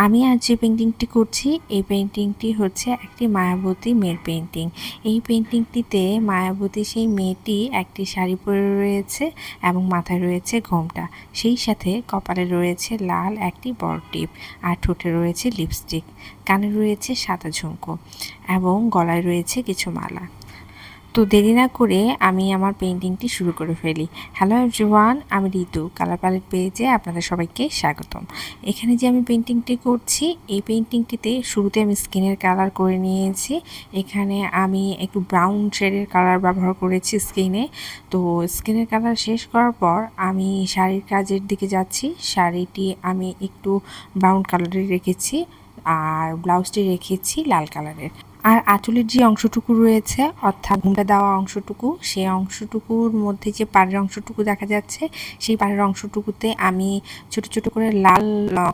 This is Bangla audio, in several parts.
আমি আজ যে পেইন্টিংটি করছি এই পেইন্টিংটি হচ্ছে একটি মায়াবতী মেয়ের পেইন্টিং। এই পেইন্টিংটিতে মায়াবতী সেই মেয়েটি একটি শাড়ি পরে রয়েছে এবং মাথায় রয়েছে ঘোমটা, সেই সাথে কপালে রয়েছে লাল একটি বড় টিপ, আর ঠোঁটে রয়েছে লিপস্টিক, কানে রয়েছে সাদা ঝুমকো এবং গলায় রয়েছে কিছু মালা। তো দেরি না করে আমি আমার পেইন্টিংটি শুরু করে ফেলি। হ্যালো এভরিওয়ান, আমি ঋতু, কালার প্যালেট পেজে আপনাদের সবাইকে স্বাগতম। এখানে যে আমি পেইন্টিংটি করছি এই পেইন্টিংটিতে শুরুতে আমি স্কিনের কালার করে নিয়েছি। এখানে আমি একটু ব্রাউন শেডের কালার ব্যবহার করেছি স্কিনে। তো স্কিনের কালার শেষ করার পর আমি শাড়ির কাজের দিকে যাচ্ছি। শাড়িটি আমি একটু ব্রাউন কালারের রেখেছি আর ব্লাউজটি রেখেছি লাল কালারের। আর আঁচলের যে অংশটুকু রয়েছে অর্থাৎ ঘুমটা দেওয়া অংশটুকু, সেই অংশটুকুর মধ্যে যে পাড়ের অংশটুকু দেখা যাচ্ছে সেই পাড়ের অংশটুকুতে আমি ছোট ছোট করে লাল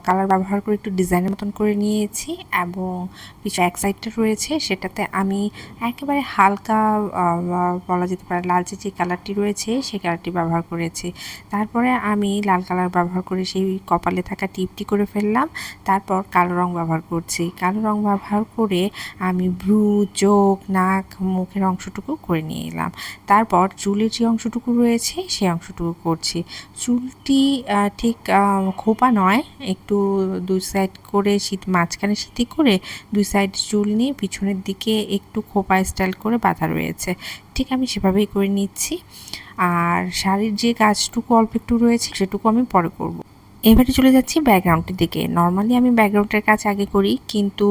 কালার ব্যবহার করে একটু ডিজাইনের মতন করে নিয়েছি এবং পিছু এক সাইডটা রয়েছে সেটাতে আমি একেবারে হালকা বলা যেতে পারে লালচে যে কালারটি রয়েছে সেই কালারটি ব্যবহার করেছি। তারপরে আমি লাল কালার ব্যবহার করে সেই কপালে থাকা টিপটি করে ফেললাম। তারপর কালো রং ব্যবহার করছি। কালো রং ব্যবহার করে আমি ভ্রু, চোখ, নাক, মুখের অংশটুকু করে নিয়ে এলাম। তারপর চুলের যে অংশটুকু রয়েছে সেই অংশটুকু করছি। চুলটি ঠিক খোপা নয়, একটু দুই সাইড করে মাঝখানে সিঁথি করে দুই সাইড চুল নিয়ে পিছনের দিকে একটু খোপা স্টাইল করে বাঁধা রয়েছে, ঠিক আমি সেভাবেই করে নিচ্ছি। আর শাড়ির যে কাজটুকু অল্প একটু রয়েছে সেটুকু আমি পরে করব। এবারে চলে যাচ্ছি ব্যাকগ্রাউন্ডের দিকে। নর্মালি আমি ব্যাকগ্রাউন্ডের কাজ আগে করি, কিন্তু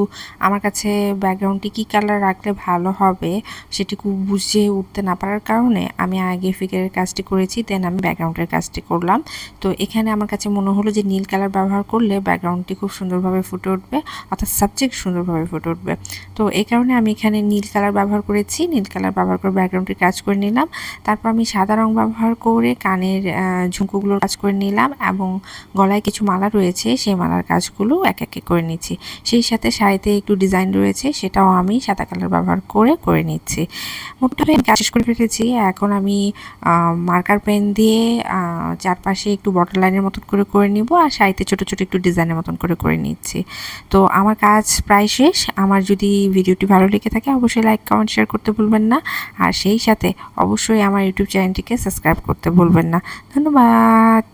আমার কাছে ব্যাকগ্রাউন্ডটি কী কালার রাখলে ভালো হবে সেটুকু বুঝে উঠতে না পারার কারণে আমি আগে ফিগারের কাজটি করেছি, দেন আমি ব্যাকগ্রাউন্ডের কাজটি করলাম। তো এখানে আমার কাছে মনে হলো যে নীল কালার ব্যবহার করলে ব্যাকগ্রাউন্ডটি খুব সুন্দরভাবে ফুটে উঠবে, অর্থাৎ সাবজেক্ট সুন্দরভাবে ফুটে উঠবে। তো এই কারণে আমি এখানে নীল কালার ব্যবহার করেছি। নীল কালার ব্যবহার করে ব্যাকগ্রাউন্ডটির কাজ করে নিলাম। তারপর আমি সাদা রং ব্যবহার করে কানের ঝুমকোগুলোর কাজ করে নিলাম এবং গলায় কিছু মালা রয়েছে সেই মালার কাজগুলো এক একে করে নিচ্ছি। সেই সাথে শাড়িতে একটু ডিজাইন রয়েছে সেটাও আমি সাদা কালার ব্যবহার করে নিচ্ছি। মোটামুটি আমি কাজ শেষ করে ফেলেছি। এখন আমি মার্কার পেন দিয়ে চারপাশে একটু বর্ডার লাইনের মতন করে নিব আর শাড়িতে ছোটো ছোটো একটু ডিজাইনের মতন করে নিচ্ছি। তো আমার কাজ প্রায় শেষ। আমার যদি ভিডিওটি ভালো লেগে থাকে অবশ্যই লাইক, কমেন্ট, শেয়ার করতে ভুলবেন না। আর সেই সাথে অবশ্যই আমার ইউটিউব চ্যানেলটিকে সাবস্ক্রাইব করতে ভুলবেন না। ধন্যবাদ।